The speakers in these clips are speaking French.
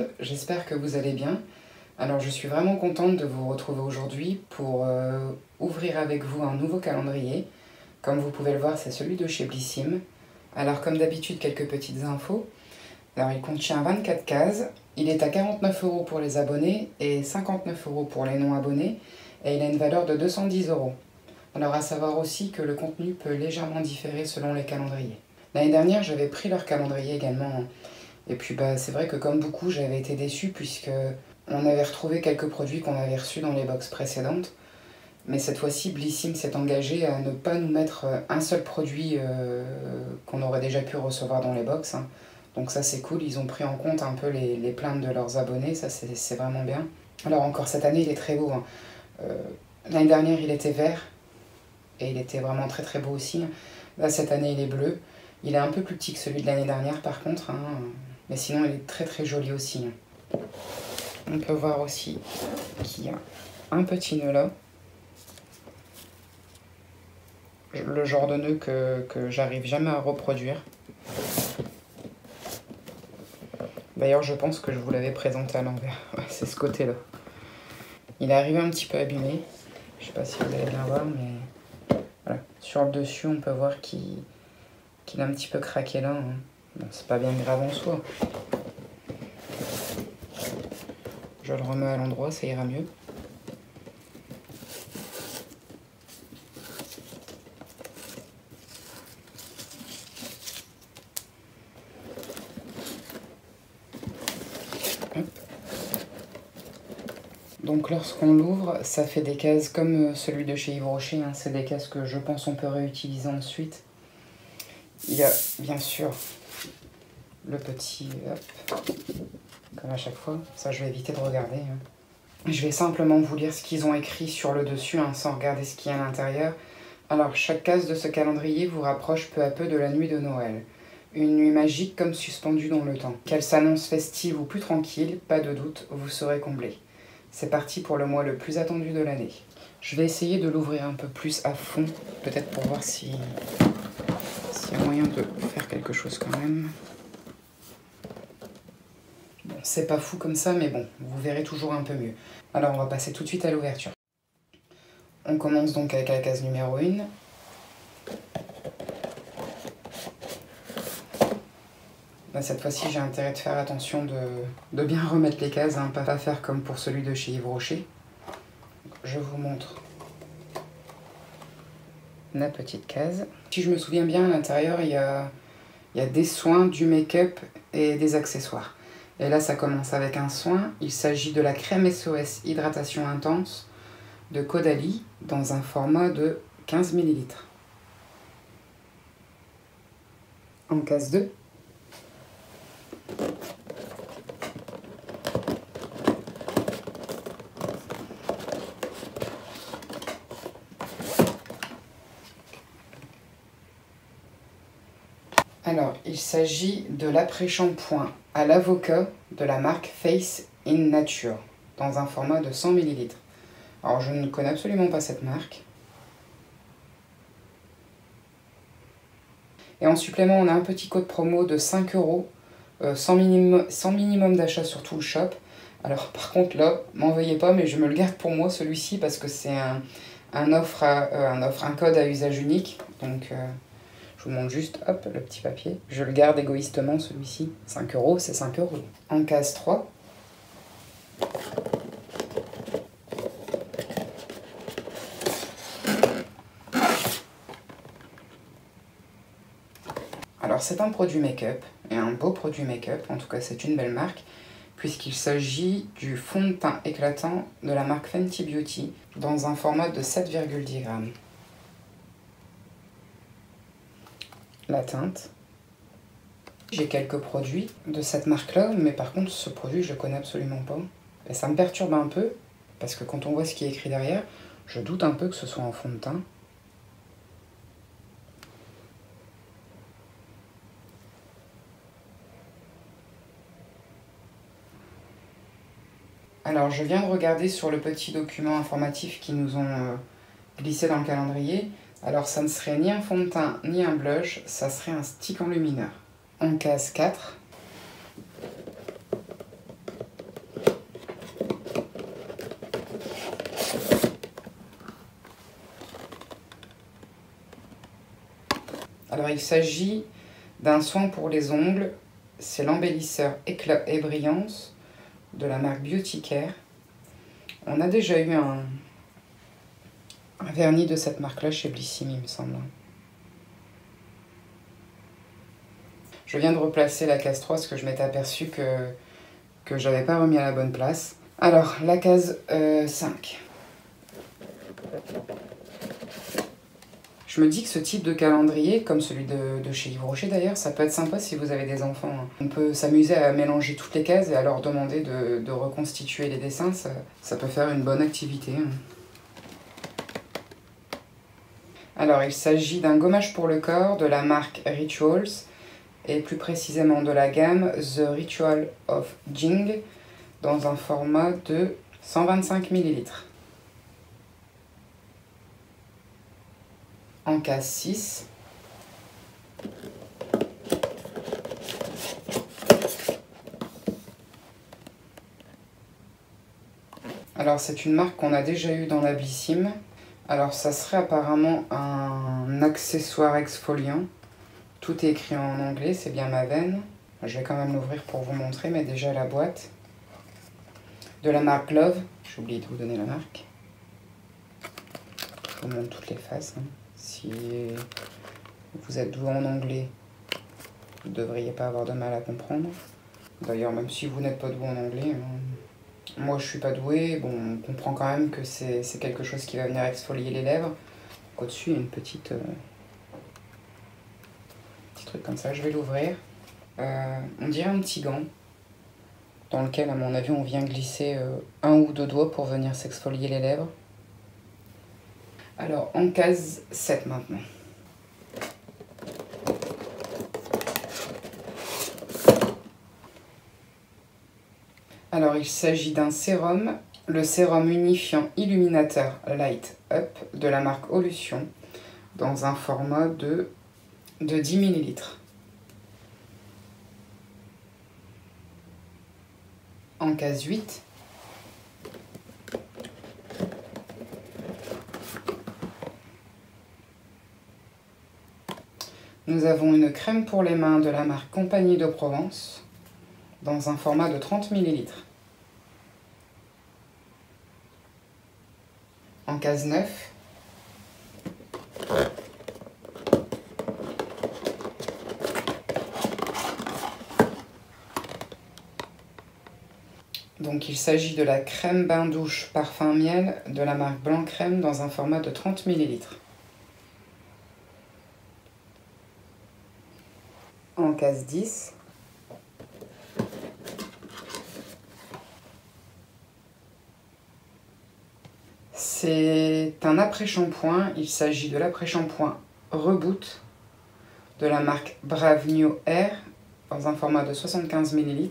monde, j'espère que vous allez bien. Alors je suis vraiment contente de vous retrouver aujourd'hui pour ouvrir avec vous un nouveau calendrier. Comme vous pouvez le voir, c'est celui de chez Blissim. Alors comme d'habitude, quelques petites infos. Alors il contient 24 cases, il est à 49 € pour les abonnés et 59 € pour les non-abonnés et il a une valeur de 210 €. Alors à savoir aussi que le contenu peut légèrement différer selon les calendriers. L'année dernière, j'avais pris leur calendrier également. Et puis c'est vrai que comme beaucoup, j'avais été déçue puisque on avait retrouvé quelques produits qu'on avait reçus dans les box précédentes. Mais cette fois-ci, Blissim s'est engagé à ne pas nous mettre un seul produit qu'on aurait déjà pu recevoir dans les box. Donc ça c'est cool, ils ont pris en compte un peu les plaintes de leurs abonnés, ça c'est vraiment bien. Alors encore cette année, il est très beau. L'année dernière, il était vert et il était vraiment très très beau aussi. Là, cette année, il est bleu. Il est un peu plus petit que celui de l'année dernière par contre, mais sinon il est très très joli aussi. On peut voir aussi qu'il y a un petit nœud là. Le genre de nœud que j'arrive jamais à reproduire. D'ailleurs, je pense que je vous l'avais présenté à l'envers. Ouais, c'est ce côté-là. Il est arrivé un petit peu abîmé. Je sais pas si vous allez bien voir, mais voilà. Sur le dessus, on peut voir qu'il a un petit peu craqué là. Bon, c'est pas bien grave en soi. Je le remets à l'endroit, ça ira mieux. Hop. Donc lorsqu'on l'ouvre, ça fait des cases comme celui de chez Yves Rocher. C'est des cases que je pense on peut réutiliser ensuite. Il y a bien sûr le petit... Hop, comme à chaque fois. Ça, je vais éviter de regarder. Je vais simplement vous lire ce qu'ils ont écrit sur le dessus, sans regarder ce qu'il y a à l'intérieur. Alors, chaque case de ce calendrier vous rapproche peu à peu de la nuit de Noël. Une nuit magique comme suspendue dans le temps. Qu'elle s'annonce festive ou plus tranquille, pas de doute, vous serez comblé. C'est parti pour le mois le plus attendu de l'année. Je vais essayer de l'ouvrir un peu plus à fond, peut-être pour voir s'il y a moyen de faire quelque chose quand même. Bon, c'est pas fou comme ça, mais bon, vous verrez toujours un peu mieux. Alors, on va passer tout de suite à l'ouverture. On commence donc avec la case numéro 1. Là, cette fois-ci, j'ai intérêt de faire attention de bien remettre les cases, pas faire comme pour celui de chez Yves Rocher. Je vous montre la petite case. Si je me souviens bien, à l'intérieur, il y a des soins, du make-up et des accessoires. Et là, ça commence avec un soin. Il s'agit de la crème SOS Hydratation Intense de Caudalie dans un format de 15 ml. En case 2. Alors, il s'agit de l'après-shampoing à l'avocat de la marque Face in Nature, dans un format de 100 ml. Alors, je ne connais absolument pas cette marque. Et en supplément, on a un petit code promo de 5 €, sans minimum d'achat sur tout le shop. Alors, par contre, là, m'en veuillez pas, mais je me le garde pour moi, celui-ci, parce que c'est un code à usage unique. Donc, je vous montre juste, hop, le petit papier. Je le garde égoïstement, celui-ci. 5 €, c'est 5 €. En case 3. Alors, c'est un produit make-up, et un beau produit make-up, en tout cas, c'est une belle marque, puisqu'il s'agit du fond de teint éclatant de la marque Fenty Beauty, dans un format de 7,10 g. La teinte. J'ai quelques produits de cette marque-là, mais par contre, ce produit, je ne le connais absolument pas. Et ça me perturbe un peu, parce que quand on voit ce qui est écrit derrière, je doute un peu que ce soit en fond de teint. Alors, je viens de regarder sur le petit document informatif qu'ils nous ont glissé dans le calendrier. Alors, ça ne serait ni un fond de teint, ni un blush, ça serait un stick enlumineur. En case 4. Alors il s'agit d'un soin pour les ongles, c'est l'embellisseur éclat et brillance de la marque Beautycare. On a déjà eu un vernis de cette marque-là chez Blissim, il me semble. Je viens de replacer la case 3 parce que je m'étais aperçu que je n'avais pas remis à la bonne place. Alors, la case 5. Je me dis que ce type de calendrier, comme celui de chez Yves Rocher d'ailleurs, ça peut être sympa si vous avez des enfants. On peut s'amuser à mélanger toutes les cases et à leur demander de reconstituer les dessins. Ça peut faire une bonne activité. Alors, il s'agit d'un gommage pour le corps de la marque Rituals, et plus précisément de la gamme The Ritual of Jing, dans un format de 125 ml. En case 6. Alors c'est une marque qu'on a déjà eue dans la Blissim. Alors ça serait apparemment un accessoire exfoliant. Tout est écrit en anglais, c'est bien ma veine. Je vais quand même l'ouvrir pour vous montrer, mais déjà la boîte. De la marque Love, j'ai oublié de vous donner la marque. Je vous montre toutes les faces. Si vous êtes doué en anglais, vous ne devriez pas avoir de mal à comprendre. D'ailleurs, même si vous n'êtes pas doué en anglais, moi je suis pas douée, bon, on comprend quand même que c'est quelque chose qui va venir exfolier les lèvres. Au-dessus, il y a une petit truc comme ça, je vais l'ouvrir. On dirait un petit gant, dans lequel, à mon avis, on vient glisser un ou deux doigts pour venir s'exfolier les lèvres. Alors, en case 7 maintenant. Alors, il s'agit d'un sérum, le sérum unifiant illuminateur Light Up de la marque Olution, dans un format de 10 ml. En case 8. Nous avons une crème pour les mains de la marque Compagnie de Provence, dans un format de 30 ml. En case 9. Donc il s'agit de la crème bain douche parfum miel de la marque Blanc Crème dans un format de 30 ml. En case 10. C'est un après-shampoing, il s'agit de l'après-shampoing Reboot de la marque Brave New Air dans un format de 75 ml.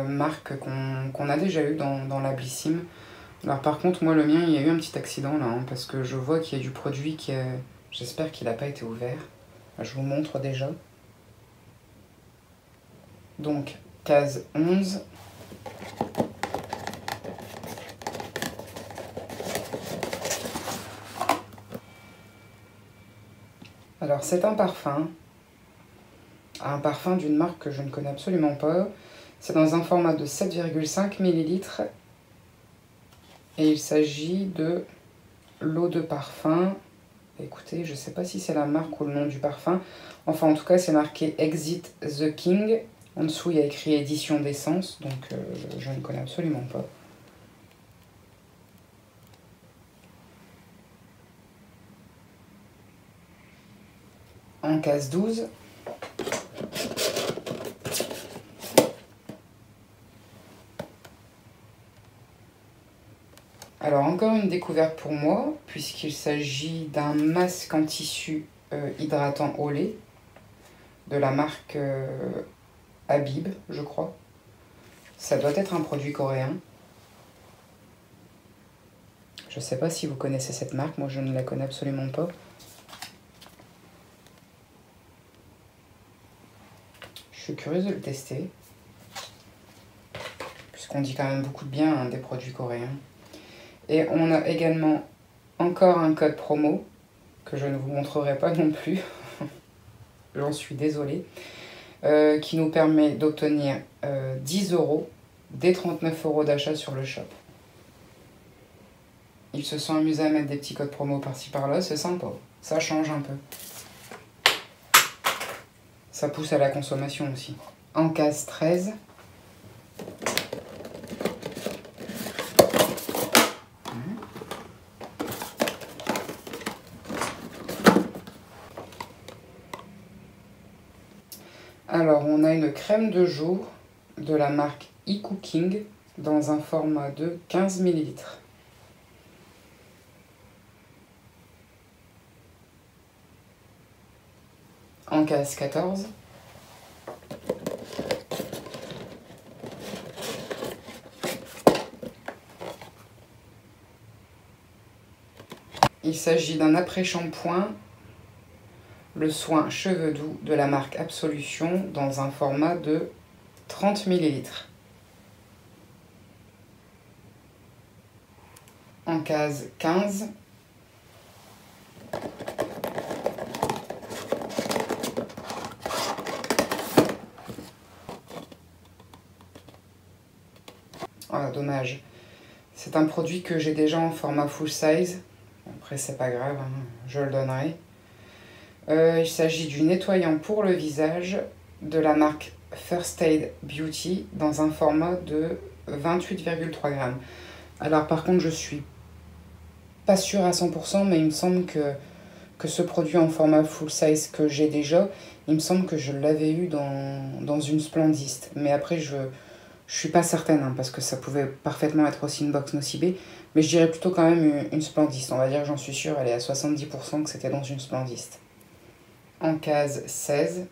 Marque qu'on a déjà eu dans la Blissim. Alors par contre, moi le mien, il y a eu un petit accident là, parce que je vois qu'il y a du produit qui est... J'espère qu'il n'a pas été ouvert. Je vous montre déjà. Donc, case 11. Alors c'est un parfum d'une marque que je ne connais absolument pas. C'est dans un format de 7,5 ml et il s'agit de l'eau de parfum. Écoutez, je ne sais pas si c'est la marque ou le nom du parfum. Enfin, en tout cas, c'est marqué Exit the King. En dessous, il y a écrit édition d'essence, donc je ne connais absolument pas. En case 12. Alors encore une découverte pour moi, puisqu'il s'agit d'un masque en tissu hydratant au lait de la marque Habib, je crois. Ça doit être un produit coréen. Je ne sais pas si vous connaissez cette marque, moi je ne la connais absolument pas. Je suis curieuse de le tester, puisqu'on dit quand même beaucoup de bien des produits coréens. Et on a également encore un code promo que je ne vous montrerai pas non plus, j'en suis désolée, qui nous permet d'obtenir 10 € des 39 € d'achat sur le shop. Ils se sont amusés à mettre des petits codes promo par-ci par-là, c'est sympa, ça change un peu. Ça pousse à la consommation aussi. En case 13, alors on a une crème de jour de la marque eCooking dans un format de 15 ml. En case 14, il s'agit d'un après-shampoing, le soin cheveux doux de la marque Absolution dans un format de 30 ml. En case 15, ah, dommage. C'est un produit que j'ai déjà en format full size. Après, c'est pas grave, hein, je le donnerai. Il s'agit du nettoyant pour le visage de la marque First Aid Beauty dans un format de 28,3 grammes. Alors par contre, je suis pas sûre à 100%, mais il me semble que ce produit en format full size que j'ai déjà, il me semble que je l'avais eu dans une Splendiste. Mais après, je suis pas certaine, hein, parce que ça pouvait parfaitement être aussi une box Nocibé. Mais je dirais plutôt quand même une Splendiste. On va dire, j'en suis sûre, elle est à 70% que c'était dans une Splendiste. En case 16,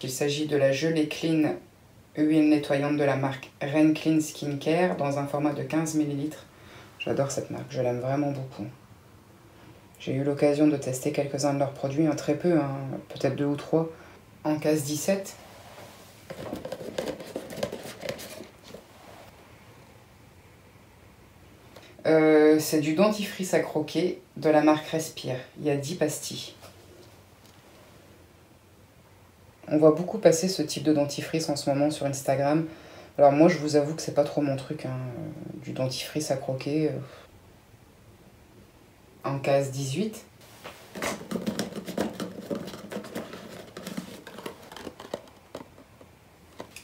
il s'agit de la gelée clean huile nettoyante de la marque Ren Clean Skincare dans un format de 15 ml. J'adore cette marque, je l'aime vraiment beaucoup. J'ai eu l'occasion de tester quelques-uns de leurs produits, très peu, hein, peut-être 2 ou 3. En case 17, c'est du dentifrice à croquer de la marque Respire. Il y a 10 pastilles. On voit beaucoup passer ce type de dentifrice en ce moment sur Instagram. Alors moi, je vous avoue que c'est pas trop mon truc, hein, du dentifrice à croquer. En case 18,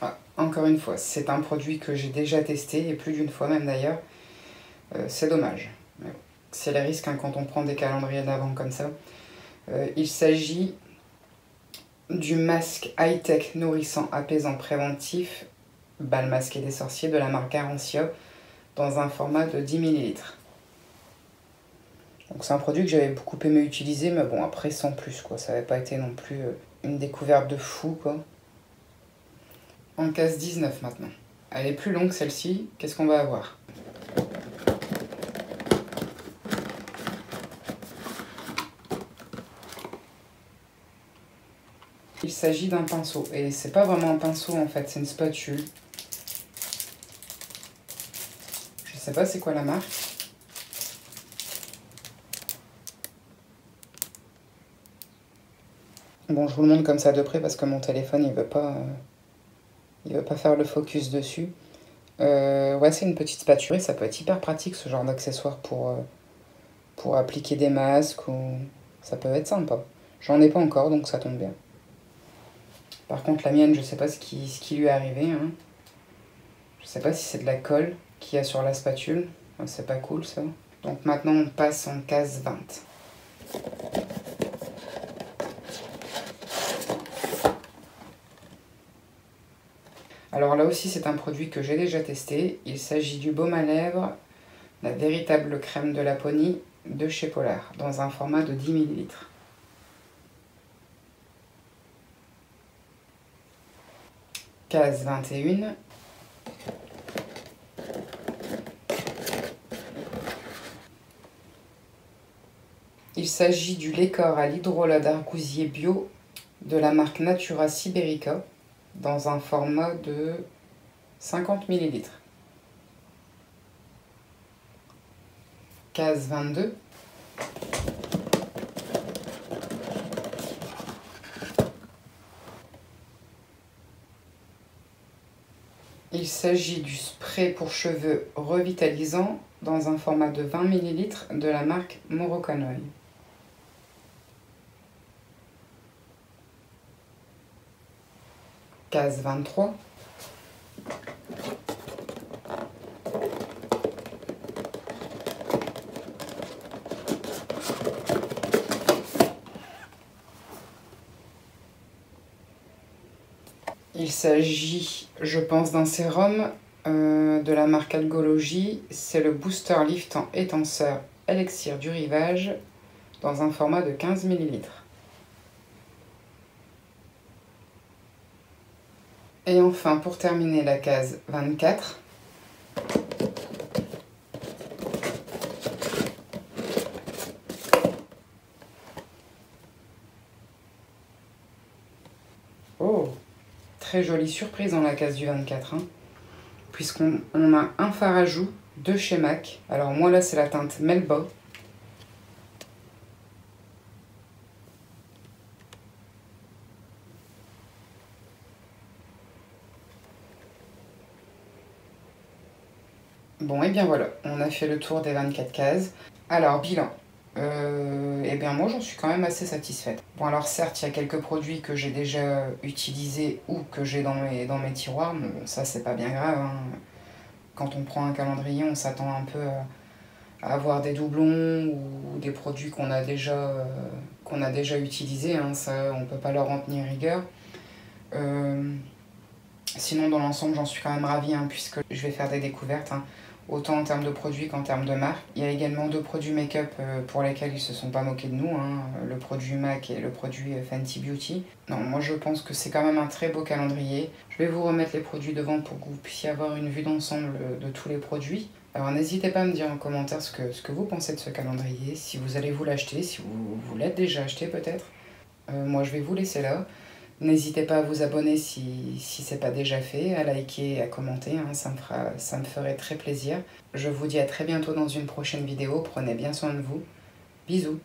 ah, encore une fois, c'est un produit que j'ai déjà testé, et plus d'une fois même d'ailleurs. C'est dommage. C'est les risques, hein, quand on prend des calendriers d'avant comme ça. Il s'agit du masque high-tech nourrissant apaisant préventif bal masqué des sorciers de la marque Garancia dans un format de 10 ml. Donc c'est un produit que j'avais beaucoup aimé utiliser, mais bon, après sans plus, quoi. Ça n'avait pas été non plus une découverte de fou, quoi. En case 19 maintenant. Elle est plus longue celle-ci, qu'est-ce qu'on va avoir? Il s'agit d'un pinceau, et c'est pas vraiment un pinceau en fait, c'est une spatule. Je sais pas c'est quoi la marque. Bon, je vous le montre comme ça de près parce que mon téléphone il veut pas faire le focus dessus. Ouais, c'est une petite spatule, et ça peut être hyper pratique ce genre d'accessoire pour appliquer des masques, ou ça peut être sympa. J'en ai pas encore, donc ça tombe bien. Par contre, la mienne, je sais pas ce qui lui est arrivé, hein. Je sais pas si c'est de la colle qu'il y a sur la spatule. C'est pas cool, ça. Donc maintenant, on passe en case 20. Alors là aussi, c'est un produit que j'ai déjà testé. Il s'agit du baume à lèvres, la véritable crème de Laponie de chez Polar, dans un format de 10 ml. Case 21. Il s'agit du lait corps à l'hydrolat d'argousier bio de la marque Natura Siberica dans un format de 50 ml. case 22. Il s'agit du spray pour cheveux revitalisant dans un format de 20 ml de la marque Moroccan Oil. Case 23. Il s'agit, je pense, d'un sérum de la marque Algology. C'est le Booster Lift en étenceur Elixir du Rivage dans un format de 15 ml. Et enfin, pour terminer, la case 24. Oh, très jolie surprise dans la case du 24, hein, puisqu'on a un fard à joues de chez MAC. Alors moi là c'est la teinte Melba. Bon, et bien voilà, on a fait le tour des 24 cases. Alors, bilan. Et bien moi, j'en suis quand même assez satisfaite. Bon, alors certes, il y a quelques produits que j'ai déjà utilisés ou que j'ai dans mes tiroirs. Mais bon, ça, c'est pas bien grave, hein. Quand on prend un calendrier, on s'attend un peu à avoir des doublons ou des produits qu'on a déjà utilisés, hein. Ça, on peut pas leur en tenir rigueur. Sinon, dans l'ensemble, j'en suis quand même ravie, hein, puisque je vais faire des découvertes, hein, autant en termes de produits qu'en termes de marque. Il y a également 2 produits make-up pour lesquels ils se sont pas moqués de nous, hein, le produit MAC et le produit Fenty Beauty. Non, moi je pense que c'est quand même un très beau calendrier. Je vais vous remettre les produits devant pour que vous puissiez avoir une vue d'ensemble de tous les produits. Alors n'hésitez pas à me dire en commentaire ce que vous pensez de ce calendrier, si vous allez vous l'acheter, si vous l'êtes déjà acheté peut-être. Moi je vais vous laisser là. N'hésitez pas à vous abonner si ce n'est pas déjà fait, à liker et à commenter, hein, ça me ferait très plaisir. Je vous dis à très bientôt dans une prochaine vidéo, prenez bien soin de vous. Bisous.